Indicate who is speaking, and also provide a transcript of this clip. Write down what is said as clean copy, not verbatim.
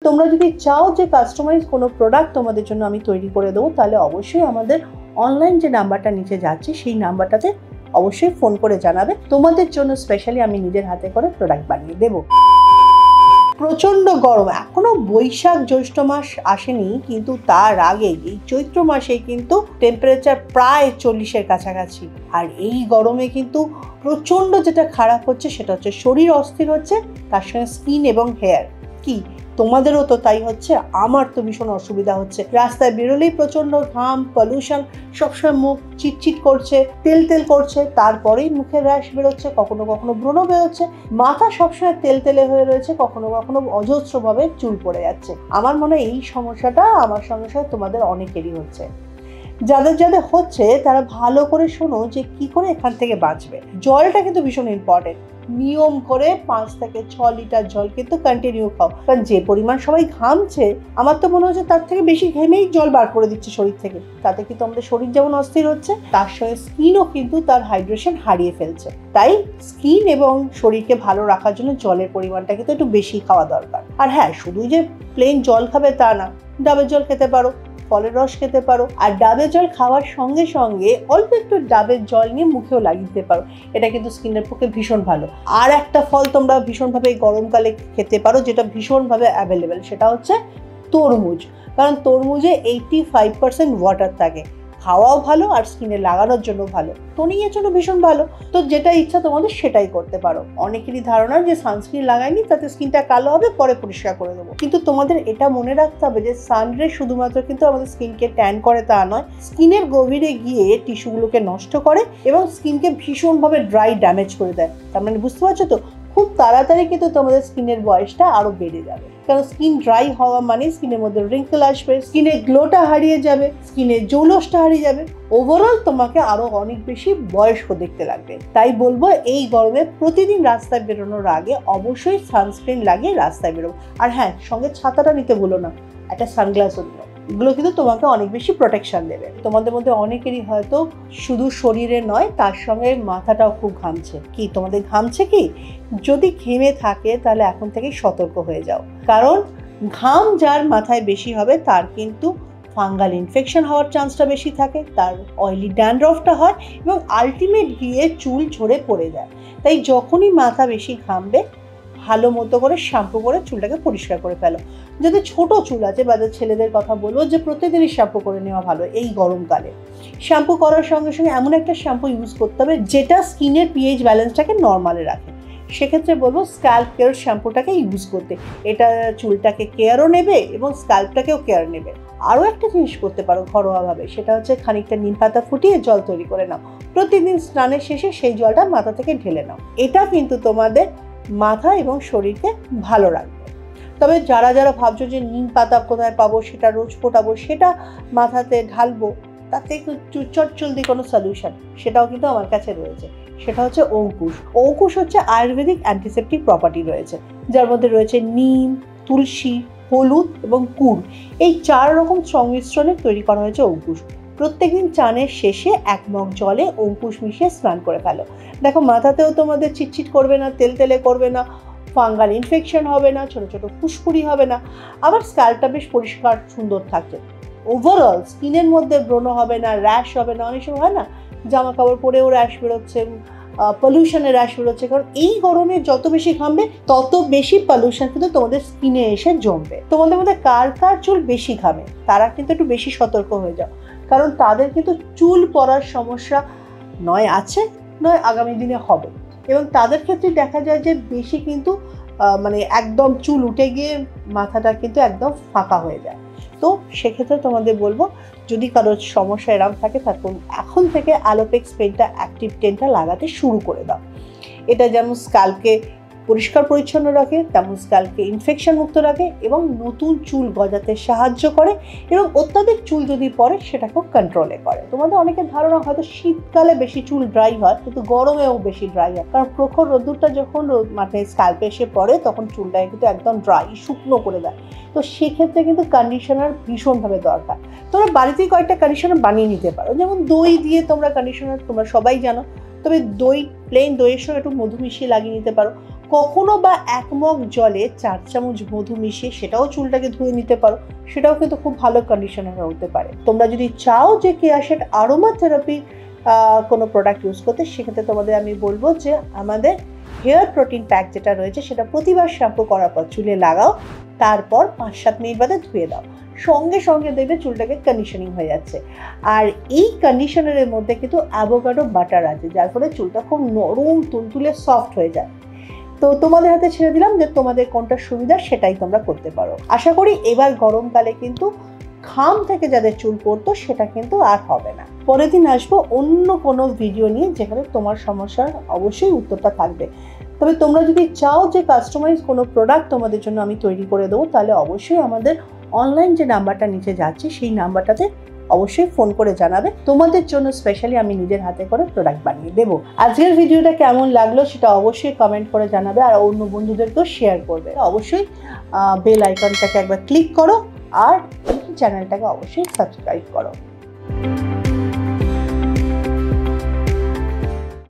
Speaker 1: তোমরা যদি চাও যে কাস্টমাইজ কোনো প্রোডাক্ট তোমাদের জন্য আমি তৈরি করে দেবো, তাহলে অবশ্যই আমাদের অনলাইন যে নাম্বারটা নিচে যাচ্ছে সেই নাম্বারটাতে অবশ্যই ফোন করে জানাবে। তোমাদের জন্য স্পেশালি আমি নিজের হাতে করে প্রোডাক্ট বানিয়ে দেবো। প্রচণ্ড গরম, এখনো বৈশাখ জ্যৈষ্ঠ মাস আসেনি, কিন্তু তার আগে এই চৈত্র মাসে কিন্তু টেম্পারেচার প্রায় 40-এর কাছাকাছি। আর এই গরমে কিন্তু প্রচণ্ড যেটা খারাপ হচ্ছে সেটা হচ্ছে শরীর অস্থির হচ্ছে, তার সঙ্গে স্কিন এবং হেয়ার। কি তোমাদেরও তো তাই হচ্ছে? আমার তো ভীষণ অসুবিধা হচ্ছে। রাস্তায় বেরোলেই প্রচণ্ড ঘাম, পলিউশন, সবসময় মুখ চিটচিট করছে, তেল তেল করছে, তারপরেই মুখে র্যাশ বেরোচ্ছে, কখনো কখনো ব্রণ বেরোচ্ছে, মাথা সবসময় তেল তেলে হয়ে রয়েছে, কখনো কখনো অজস্রভাবে চুল পড়ে যাচ্ছে। আমার মনে হয় এই সমস্যাটা আমার সঙ্গে সঙ্গে তোমাদের অনেকেরই হচ্ছে। যাদের যাদের হচ্ছে তারা ভালো করে শোনো যে কি করে এখান থেকে বাঁচবে। জলটা কিন্তু ভীষণ ইম্পর্টেন্ট। নিয়ম করে 5 থেকে 6 লিটার জল কিন্তু কন্টিনিউ খাও, কারণ যে পরিমাণ সবাই ঘামছে আমার তো মনে হচ্ছে তার থেকে বেশি ঘেমেই জল বার করে দিচ্ছে শরীর থেকে। তাতে কিন্তু আমাদের শরীর যেমন অস্থির হচ্ছে, তার সঙ্গে স্কিনও কিন্তু তার হাইড্রেশন হারিয়ে ফেলছে। তাই স্কিন এবং শরীরকে ভালো রাখার জন্য জলের পরিমাণটা কিন্তু একটু বেশি খাওয়া দরকার। আর হ্যাঁ, শুধু যে প্লেন জল খাবে তা না, ডাবের জল খেতে পারো, ফলের রস খেতে পারো। আর ডাবের জল খাওয়ার সঙ্গে সঙ্গে অল্প একটু ডাবের জল নিয়ে মুখেও লাগিয়ে দিতে পারো, এটা কিন্তু স্কিনের পক্ষে ভীষণ ভালো। আর একটা ফল তোমরা ভীষণভাবে গরমকালে খেতে পারো, যেটা ভীষণভাবে অ্যাভেলেবেল, সেটা হচ্ছে তরমুজ। কারণ তরমুজে 85% ওয়াটার থাকে, খাওয়াও ভালো আর স্কিনে লাগানোর জন্য ভালো, টোনিংয়ের জন্য ভীষণ ভালো। তো যেটা ইচ্ছা তোমাদের সেটাই করতে পারো। অনেকেরই ধারণা যে সানস্ক্রিন লাগাইনি তাতে স্কিনটা কালো হবে, পরে পরিষ্কার করে দেবো, কিন্তু তোমাদের এটা মনে রাখতে হবে যে সানরে শুধুমাত্র কিন্তু আমাদের স্কিনকে ট্যান করে তা নয়, স্কিনের গভীরে গিয়ে টিস্যুগুলোকে নষ্ট করে এবং স্কিনকে ভীষণভাবে ড্রাই ড্যামেজ করে দেয়। তার মানে বুঝতে পারছো তো, খুব তাড়াতাড়ি কিন্তু তোমাদের স্কিনের বয়সটা আরো বেড়ে যাবে। কারণ স্কিন ড্রাই হওয়া মানে স্কিনের মধ্যে রিঙ্কেল আসবে, স্কিনের গ্লোটা হারিয়ে যাবে, স্কিনের জৌলসটা হারিয়ে যাবে, ওভারঅল তোমাকে আরো অনেক বেশি বয়স্ক দেখতে লাগবে। তাই বলবো এই গরমে প্রতিদিন রাস্তায় বেরোনোর আগে অবশ্যই সানস্ক্রিন লাগিয়ে রাস্তায় বেরোবো। আর হ্যাঁ, সঙ্গে ছাতাটা নিতে ভুলো না, একটা সানগ্লাসও নিও। এগুলো কিন্তু তোমাকে অনেক বেশি প্রোটেকশন দেবে। তোমাদের মধ্যে অনেকেরই হয়তো শুধু শরীরে নয়, তার সঙ্গে মাথাটাও খুব ঘামছে। কি তোমাদের ঘামছে? কি যদি ঘেমে থাকে তাহলে এখন থেকেই সতর্ক হয়ে যাও, কারণ ঘাম যার মাথায় বেশি হবে তার কিন্তু ফাঙ্গাল ইনফেকশন হওয়ার চান্সটা বেশি থাকে, তার অয়েলি ড্যান্ড্রফটা হয় এবং আলটিমেট গিয়ে চুল ঝরে পড়ে যায়। তাই যখনই মাথা বেশি ঘামবে ভালো মতো করে শ্যাম্পু করে চুলটাকে পরিষ্কার করে ফেলো। যাদের ছোট চুল আছে বা ছেলেদের কথা বলবো যে প্রত্যেকদিনই শ্যাম্পু করে নেওয়া ভালো। এই গরমকালে শ্যাম্পু করার সঙ্গে সঙ্গে এমন একটা শ্যাম্পু ইউজ করতে হবে যেটা স্কিনের পিএইচ ব্যালেন্সটাকে নর্মালে রাখে। সেক্ষেত্রে বলবো স্ক্যাল্প কেয়ার শ্যাম্পুটাকে ইউজ করতে। এটা চুলটাকে কেয়ারও নেবে এবং স্ক্যাল্পটাকেও কেয়ার নেবে। আরও একটা জিনিস করতে পারো ঘরোয়াভাবে, সেটা হচ্ছে খানিকটা নিম পাতা ফুটিয়ে জল তৈরি করে নাও। প্রতিদিন স্নানের শেষে সেই জলটা মাথা থেকে ঢেলে নাও। এটা কিন্তু তোমাদের মাথা এবং শরীরকে ভালো রাখবে। তবে যারা যারা ভাবছো যে নিম পাতা কোথায় পাবো, সেটা রোজ ফোটাবো, সেটা মাথাতে ঢালবো, তাতে একটু চটজলদি কোনো সলিউশন, সেটাও কিন্তু আমার কাছে রয়েছে। সেটা হচ্ছে অঙ্কুশ। অঙ্কুশ হচ্ছে আয়ুর্বেদিক অ্যান্টিসেপটিক প্রপার্টি রয়েছে, যার মধ্যে রয়েছে নিম, তুলসী, হলুদ এবং কুড়। এই 4 রকম সংমিশ্রণে তৈরি করা হয়েছে অঙ্কুশ। প্রত্যেকদিন চানের শেষে 1 মগ জলে অঙ্কুশ মিশিয়ে স্নান করে ফেলো। দেখো মাথাতেও তোমাদের চিটচিট করবে না, তেল তেলে করবে না, ফাঙ্গাল ইনফেকশন হবে না, ছোট ছোট ফুসকুড়ি হবে না, আবার স্ক্যাল্পটা বেশ পরিষ্কার সুন্দর থাকছে। ওভারঅল স্কিনের মধ্যে ব্রণ হবে না, র্যাশ হবে না। অনেক সময় হয় না জামা কাপড় পরেও র্যাশ বেরোচ্ছে, পলিউশনের র্যাশ বেরোচ্ছে, কারণ এই গরমে যত বেশি ঘামবে তত বেশি পলিউশন কিন্তু তোমাদের স্কিনে এসে জমবে। তোমাদের মধ্যে কার কার চুল বেশি ঘামে তারা কিন্তু একটু বেশি সতর্ক হয়ে যাও, কারণ তাদের কিন্তু চুল পড়ার সমস্যা নয় আছে, নয় আগামী দিনে হবে। এবং তাদের ক্ষেত্রে দেখা যায় যে বেশি কিন্তু মানে একদম চুল উঠে গিয়ে মাথাটা কিন্তু একদম ফাঁকা হয়ে যায়। তো সেক্ষেত্রে তোমাদের বলবো, যদি কারোর সমস্যা এরকম থাকে তখন এখন থেকে অ্যালোপেক্স পেনটা অ্যাক্টিভ 10টা লাগাতে শুরু করে দাও। এটা যেমন স্ক্যাল্পকে পরিষ্কার পরিচ্ছন্ন রাখে, তেমন স্ক্যাল্পকে ইনফেকশন মুক্ত রাখে এবং নতুন চুল গজাতে সাহায্য করে এবং অত্যাধিক চুল যদি পড়ে সেটাকেও কন্ট্রোলে করে। তোমাদের অনেকের ধারণা হয়তো শীতকালে বেশি চুল ড্রাই হয়, কিন্তু গরমেও বেশি ড্রাই হয়, কারণ প্রখর রোদ্দুরটা যখন মানে স্ক্যাল্পে এসে পড়ে তখন চুলটাকে কিন্তু একদম ড্রাই শুকনো করে দেয়। তো সেক্ষেত্রে কিন্তু কন্ডিশনার ভীষণভাবে দরকার। তোমরা বাড়িতেই কয়েকটা কন্ডিশনার বানিয়ে নিতে পারো, যেমন দই দিয়ে তোমরা কন্ডিশনার তোমরা সবাই জানো, তবে দই প্লেন দইয়ের সঙ্গে একটু মধু মিশিয়ে লাগিয়ে নিতে পারো। কখনো বা 1 মগ জলে 4 চামচ মধু মিশিয়ে সেটাও চুলটাকে ধুয়ে নিতে পারো, সেটাও কিন্তু খুব ভালো কন্ডিশনার হতে পারে। তোমরা যদি চাও যে কেয়াশেড আরোমা থেরাপি কোনো প্রোডাক্ট ইউজ করতে, সেক্ষেত্রে তোমাদের আমি বলবো যে আমাদের হেয়ার প্রোটিন প্যাক যেটা রয়েছে সেটা প্রতিবার শ্যাম্পু করার পর চুলে লাগাও, তারপর 5-7 মিনিট বাদে ধুয়ে দাও। সঙ্গে সঙ্গে দেখবে চুলটাকে কন্ডিশনিং হয়ে যাচ্ছে। আর এই কন্ডিশনারের মধ্যে কিন্তু অ্যাভোকাডো বাটার আছে, যার ফলে চুলটা খুব নরম তুলতুলে সফট হয়ে যায়। তো তোমাদের হাতে ছেড়ে দিলাম যে তোমাদের কোনটা সুবিধা সেটাই তোমরা করতে পারো। আশা করি এবার গরমকালে কিন্তু ঘাম থেকে যাদের চুল পড়তো সেটা কিন্তু আর হবে না। পরের দিন আসবো অন্য কোনো ভিডিও নিয়ে যেখানে তোমার সমস্যার অবশ্যই উত্তরটা থাকবে। তবে তোমরা যদি চাও যে কাস্টমাইজ কোনো প্রোডাক্ট তোমাদের জন্য আমি তৈরি করে দেবো, তাহলে অবশ্যই আমাদের অনলাইন যে নাম্বারটা নিচে যাচ্ছে সেই নাম্বারটাতে অবশ্যই ফোন করে জানাবে। তোমাদের জন্য স্পেশালি আমি নিজের হাতে করে প্রোডাক্ট বানিয়ে দেবো। আজকের ভিডিওটা কেমন লাগলো সেটা অবশ্যই কমেন্ট করে জানাবে, আর অন্য বন্ধুদেরকেও শেয়ার করবে। অবশ্যই বেল আইকনটাকে একবার ক্লিক করো আর এই চ্যানেলটাকে অবশ্যই সাবস্ক্রাইব করো।